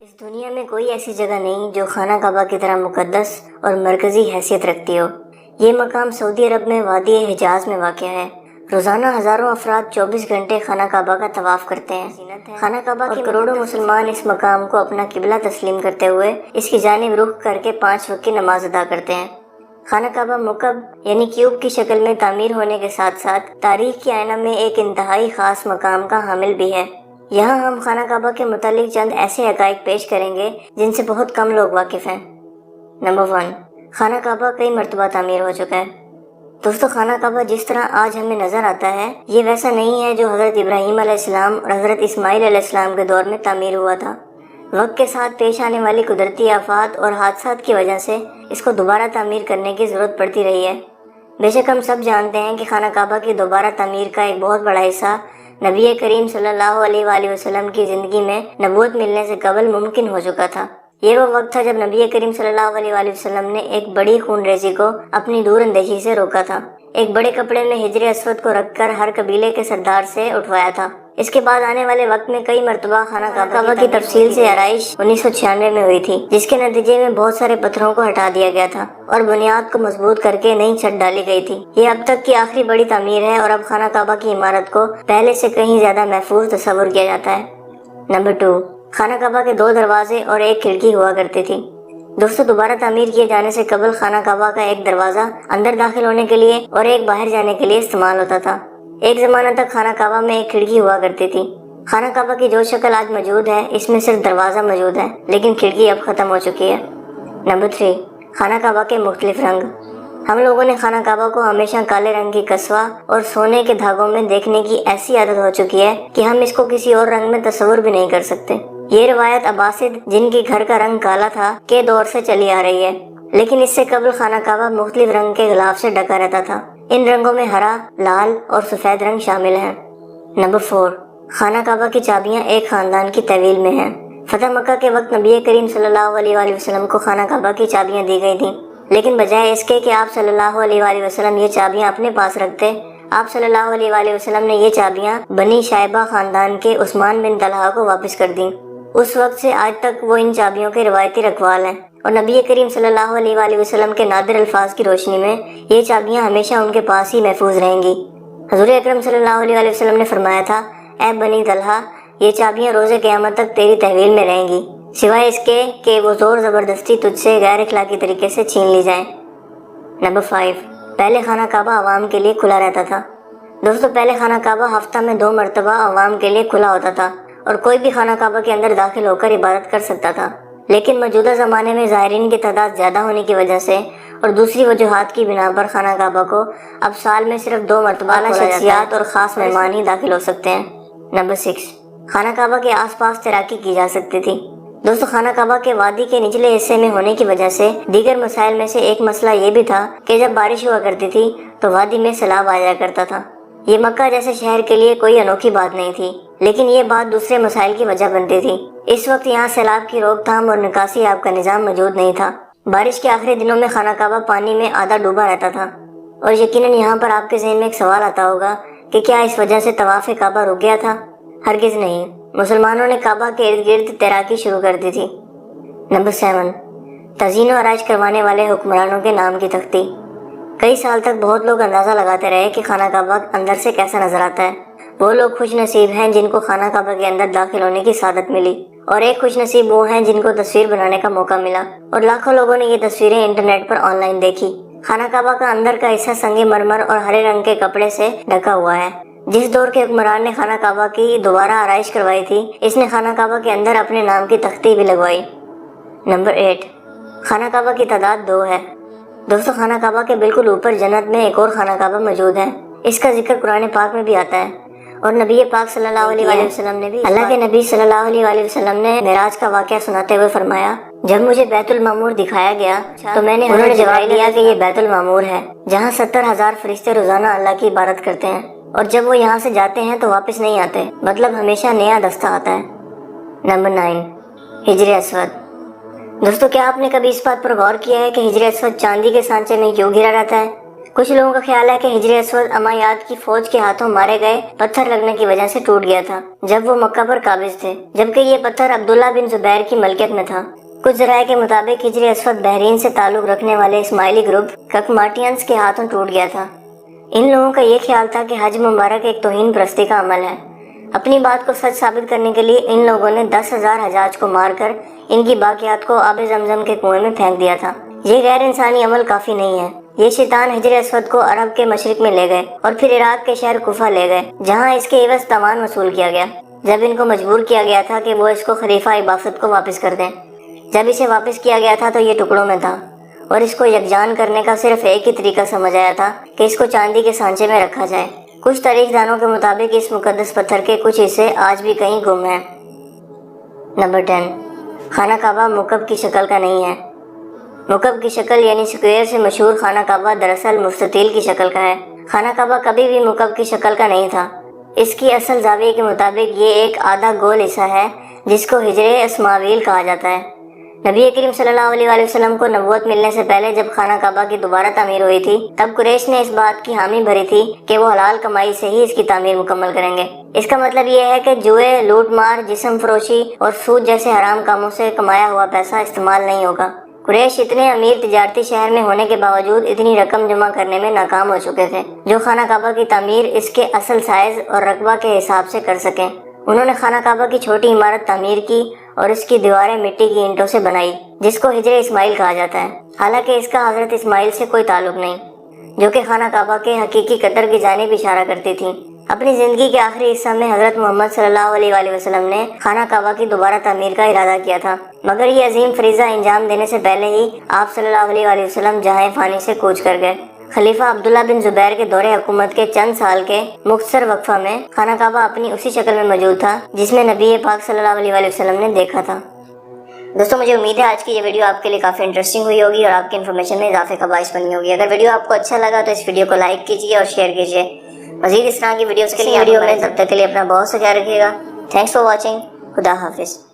اس دنیا میں کوئی ایسی جگہ نہیں جو خانہ کعبہ کی طرح مقدس اور مرکزی حیثیت رکھتی ہو۔ یہ مقام سعودی عرب میں وادی حجاز میں واقع ہے۔ روزانہ ہزاروں افراد 24 گھنٹے خانہ کعبہ کا طواف کرتے ہیں۔ خانہ کعبہ کے کروڑوں مسلمان اس مقام کو اپنا قبلہ تسلیم کرتے ہوئے اس کی جانب رخ کر کے 5 وقت کی نماز ادا کرتے ہیں۔ خانہ کعبہ مکعب یعنی کیوب کی شکل میں تعمیر ہونے کے ساتھ ساتھ تاریخ کے آئینہ میں ایک انتہائی خاص مقام کا حامل بھی ہے۔ یہاں ہم خانہ کعبہ کے متعلق چند ایسے حقائق پیش کریں گے جن سے بہت کم لوگ واقف ہیں۔ نمبر 1، خانہ کعبہ کئی مرتبہ تعمیر ہو چکا ہے۔ دوستو، خانہ کعبہ جس طرح آج ہمیں نظر آتا ہے یہ ویسا نہیں ہے جو حضرت ابراہیم علیہ السلام اور حضرت اسماعیل علیہ السلام کے دور میں تعمیر ہوا تھا۔ وقت کے ساتھ پیش آنے والی قدرتی آفات اور حادثات کی وجہ سے اس کو دوبارہ تعمیر کرنے کی ضرورت پڑتی رہی ہے۔ بے شک ہم سب جانتے ہیں کہ خانہ کعبہ کی دوبارہ تعمیر کا ایک بہت بڑا حصہ نبی کریم صلی اللہ علیہ وآلہ وسلم کی زندگی میں نبوت ملنے سے قبل ممکن ہو چکا تھا۔ یہ وہ وقت تھا جب نبی کریم صلی اللہ علیہ وآلہ وسلم نے ایک بڑی خون ریزی کو اپنی دور اندیشی سے روکا تھا۔ ایک بڑے کپڑے میں حجر اسود کو رکھ کر ہر قبیلے کے سردار سے اٹھوایا تھا۔ اس کے بعد آنے والے وقت میں کئی مرتبہ خانہ کعبہ کی تفصیل سے آرائش 1996 میں ہوئی تھی، جس کے نتیجے میں بہت سارے پتھروں کو ہٹا دیا گیا تھا اور بنیاد کو مضبوط کر کے نئی چھت ڈالی گئی تھی۔ یہ اب تک کی آخری بڑی تعمیر ہے اور اب خانہ کعبہ کی عمارت کو پہلے سے کہیں زیادہ محفوظ تصور کیا جاتا ہے۔ نمبر 2، خانہ کعبہ کے 2 دروازے اور ایک کھڑکی ہوا کرتی تھی۔ دوستو، دوبارہ تعمیر کیے جانے سے قبل خانہ کعبہ کا ایک دروازہ اندر داخل ہونے کے لیے اور ایک باہر جانے کے لیے استعمال ہوتا تھا۔ ایک زمانہ تک خانہ کعبہ میں ایک کھڑکی ہوا کرتی تھی۔ خانہ کعبہ کی جو شکل آج موجود ہے اس میں صرف دروازہ موجود ہے، لیکن کھڑکی اب ختم ہو چکی ہے۔ نمبر 3، خانہ کعبہ کے مختلف رنگ۔ ہم لوگوں نے خانہ کعبہ کو ہمیشہ کالے رنگ کی کسوہ اور سونے کے دھاگوں میں دیکھنے کی ایسی عادت ہو چکی ہے کہ ہم اس کو کسی اور رنگ میں تصور بھی نہیں کر سکتے۔ یہ روایت عباسد، جن کی گھر کا رنگ کالا تھا، کے دور سے چلی آ رہی ہے، لیکن اس سے قبل خانہ کعبہ مختلف رنگ کے غلاف سے ڈھکا رہتا تھا۔ ان رنگوں میں ہرا، لال اور سفید رنگ شامل ہیں۔ نمبر 4، خانہ کعبہ کی چابیاں ایک خاندان کی طویل میں ہیں۔ فتح مکہ کے وقت نبی کریم صلی اللہ علیہ وآلہ وسلم کو خانہ کعبہ کی چابیاں دی گئی تھیں، لیکن بجائے اس کے کہ آپ صلی اللہ علیہ وآلہ وسلم یہ چابیاں اپنے پاس رکھتے، آپ صلی اللہ علیہ وآلہ وسلم نے یہ چابیاں بنی شائبہ خاندان کے عثمان بن طلحہ کو واپس کر دیں۔ اس وقت سے آج تک وہ ان چابیوں کے روایتی رکھوال ہیں اور نبی کریم صلی اللہ علیہ وآلہ وسلم کے نادر الفاظ کی روشنی میں یہ چابیاں ہمیشہ ان کے پاس ہی محفوظ رہیں گی۔ حضور اکرم صلی اللہ علیہ وآلہ وسلم نے فرمایا تھا، اے بنی طلحہ، یہ چابیاں روز قیامت تک تیری تحویل میں رہیں گی، سوائے اس کے کہ وہ زور زبردستی تجھ سے غیر اخلاقی طریقے سے چھین لی جائیں۔ نمبر 5، پہلے خانہ کعبہ عوام کے لیے کھلا رہتا تھا۔ دوستو، پہلے خانہ کعبہ ہفتہ میں 2 مرتبہ عوام کے لیے کھلا ہوتا تھا اور کوئی بھی خانہ کعبہ کے اندر داخل ہو کر عبادت کر سکتا تھا، لیکن موجودہ زمانے میں زائرین کی تعداد زیادہ ہونے کی وجہ سے اور دوسری وجوہات کی بنا پر خانہ کعبہ کو اب سال میں صرف 2 مرتبہ اعلیٰ شخصیات اور خاص مہمان ہی داخل ہو سکتے ہیں۔ نمبر 6، خانہ کعبہ کے آس پاس تیراکی کی جا سکتی تھی۔ دوستو، خانہ کعبہ کے وادی کے نچلے حصے میں ہونے کی وجہ سے دیگر مسائل میں سے ایک مسئلہ یہ بھی تھا کہ جب بارش ہوا کرتی تھی تو وادی میں سیلاب آ جایا کرتا تھا۔ یہ مکہ جیسے شہر کے لیے کوئی انوکھی بات نہیں تھی، لیکن یہ بات دوسرے مسائل کی وجہ بنتی تھی۔ اس وقت یہاں سیلاب کی روک تھام اور نکاسی آب کا نظام موجود نہیں تھا۔ بارش کے آخری دنوں میں خانہ کعبہ پانی میں آدھا ڈوبا رہتا تھا، اور یقیناً یہاں پر آپ کے ذہن میں ایک سوال آتا ہوگا کہ کیا اس وجہ سے طواف کعبہ رک گیا تھا؟ ہرگز نہیں، مسلمانوں نے کعبہ کے ارد گرد تیراکی شروع کر دی تھی۔ نمبر 7، تزئین و آرائش کروانے والے حکمرانوں کے نام کی تختی۔ کئی سال تک بہت لوگ اندازہ لگاتے رہے کہ خانہ کعبہ اندر سے کیسا نظر آتا ہے۔ وہ لوگ خوش نصیب ہیں جن کو خانہ کعبہ کے اندر داخل ہونے کی سعادت ملی، اور ایک خوش نصیب وہ ہیں جن کو تصویر بنانے کا موقع ملا، اور لاکھوں لوگوں نے یہ تصویریں انٹرنیٹ پر آن لائن دیکھی۔ خانہ کعبہ کا اندر کا حصہ سنگ مرمر اور ہرے رنگ کے کپڑے سے ڈھکا ہوا ہے۔ جس دور کے حکمران نے خانہ کعبہ کی دوبارہ آرائش کروائی تھی، اس نے خانہ کعبہ کے اندر اپنے نام کی تختی بھی لگوائی۔ نمبر 8، خانہ کعبہ کی تعداد 2 ہے۔ دوستو، خانہ کعبہ کے بالکل اوپر جنت میں ایک اور خانہ کعبہ موجود ہے۔ اس کا ذکر قرآن پاک میں بھی آتا ہے، اور نبی پاک صلی اللہ علیہ وآلہ وسلم نے بھی اللہ کے نبی صلی اللہ علیہ وآلہ وسلم نے معراج کا واقعہ سناتے ہوئے فرمایا، جب مجھے بیت المعمور دکھایا گیا تو میں نے حضرت جواب دیا کہ یہ بیت المعمور ہے، جہاں 70,000 فرشتے روزانہ اللہ کی عبادت کرتے ہیں، اور جب وہ یہاں سے جاتے ہیں تو واپس نہیں آتے، مطلب ہمیشہ نیا دستہ آتا ہے۔ نمبر 9، حجر اسود۔ دوستو، کیا آپ نے کبھی اس بات پر غور کیا ہے کہ حجر اسود چاندی کے سانچے میں کیوں گھرا رہتا ہے؟ کچھ لوگوں کا خیال ہے کہ ہجر اسود امویاد کی فوج کے ہاتھوں مارے گئے پتھر لگنے کی وجہ سے ٹوٹ گیا تھا جب وہ مکہ پر قابض تھے، جبکہ یہ پتھر عبداللہ بن زبیر کی ملکیت میں تھا۔ کچھ ذرائع کے مطابق ہجر اسود بحرین سے تعلق رکھنے والے اسماعیلی گروپ ککماٹینز کے ہاتھوں ٹوٹ گیا تھا۔ ان لوگوں کا یہ خیال تھا کہ حج مبارک ایک توہین پرستی کا عمل ہے۔ اپنی بات کو سچ ثابت کرنے کے لیے ان لوگوں نے 10,000 حجاج کو مار کر ان کی باقیات کو آب زمزم کے کنویں میں پھینک دیا تھا۔ یہ غیر انسانی عمل کافی نہیں ہے۔ یہ شیطان ہجر اسود کو عرب کے مشرق میں لے گئے اور پھر عراق کے شہر کوفہ لے گئے، جہاں اس کے عوض تاوان وصول کیا گیا۔ جب ان کو مجبور کیا گیا تھا کہ وہ اس کو خلیفہ عباست کو واپس کر دیں، جب اسے واپس کیا گیا تھا تو یہ ٹکڑوں میں تھا، اور اس کو یکجان کرنے کا صرف ایک ہی طریقہ سمجھ آیا تھا کہ اس کو چاندی کے سانچے میں رکھا جائے۔ کچھ تاریخ دانوں کے مطابق اس مقدس پتھر کے کچھ حصے آج بھی کہیں گم ہیں۔ نمبر 10، خانہ کعبہ مکعب کی شکل کا نہیں ہے۔ مکعب کی شکل یعنی سکوئر سے مشہور خانہ کعبہ دراصل مستطیل کی شکل کا ہے۔ خانہ کعبہ کبھی بھی مکعب کی شکل کا نہیں تھا۔ اس کی اصل زاویے کے مطابق یہ ایک آدھا گول حصہ ہے جس کو حجر اسماعیل کہا جاتا ہے۔ نبی کریم صلی اللہ علیہ وآلہ وسلم کو نبوت ملنے سے پہلے جب خانہ کعبہ کی دوبارہ تعمیر ہوئی تھی، تب قریش نے اس بات کی حامی بھری تھی کہ وہ حلال کمائی سے ہی اس کی تعمیر مکمل کریں گے۔ اس کا مطلب یہ ہے کہ جوئے، لوٹ مار، جسم فروشی اور سود جیسے حرام کاموں سے کمایا ہوا پیسہ استعمال نہیں ہوگا۔ قریش اتنے امیر تجارتی شہر میں ہونے کے باوجود اتنی رقم جمع کرنے میں ناکام ہو چکے تھے جو خانہ کعبہ کی تعمیر اس کے اصل سائز اور رقبہ کے حساب سے کر سکیں۔ انہوں نے خانہ کعبہ کی چھوٹی عمارت تعمیر کی اور اس کی دیواریں مٹی کی اینٹوں سے بنائی، جس کو ہجر اسماعیل کہا جاتا ہے، حالانکہ اس کا حضرت اسماعیل سے کوئی تعلق نہیں، جو کہ خانہ کعبہ کے حقیقی قطر کی جانب اشارہ کرتی تھی۔ اپنی زندگی کے آخری حصہ میں حضرت محمد صلی اللہ علیہ وآلہ وسلم نے خانہ کعبہ کی دوبارہ تعمیر کا ارادہ کیا تھا، مگر یہ عظیم فریضہ انجام دینے سے پہلے ہی آپ صلی اللہ علیہ وآلہ وسلم جہاں فانی سے کوچ کر گئے۔ خلیفہ عبداللہ بن زبیر کے دور حکومت کے چند سال کے مختصر وقفہ میں خانہ کعبہ اپنی اسی شکل میں موجود تھا جس میں نبی پاک صلی اللہ علیہ وآلہ وسلم نے دیکھا تھا۔ دوستوں، مجھے امید ہے آج کی یہ ویڈیو آپ کے لیے کافی انٹرسٹنگ ہوئی ہوگی اور آپ کی انفارمیشن میں اضافے کا باعث بنی ہوگی۔ اگر ویڈیو آپ کو اچھا لگا تو اس ویڈیو کو لائک کیجیے اور شیئر کیجیے۔ مزید اس طرح کی ویڈیوز کے لیے تب تک کے لیے اپنا بہت سا خیال رکھیے گا۔ Thanks for watching. خدا حافظ۔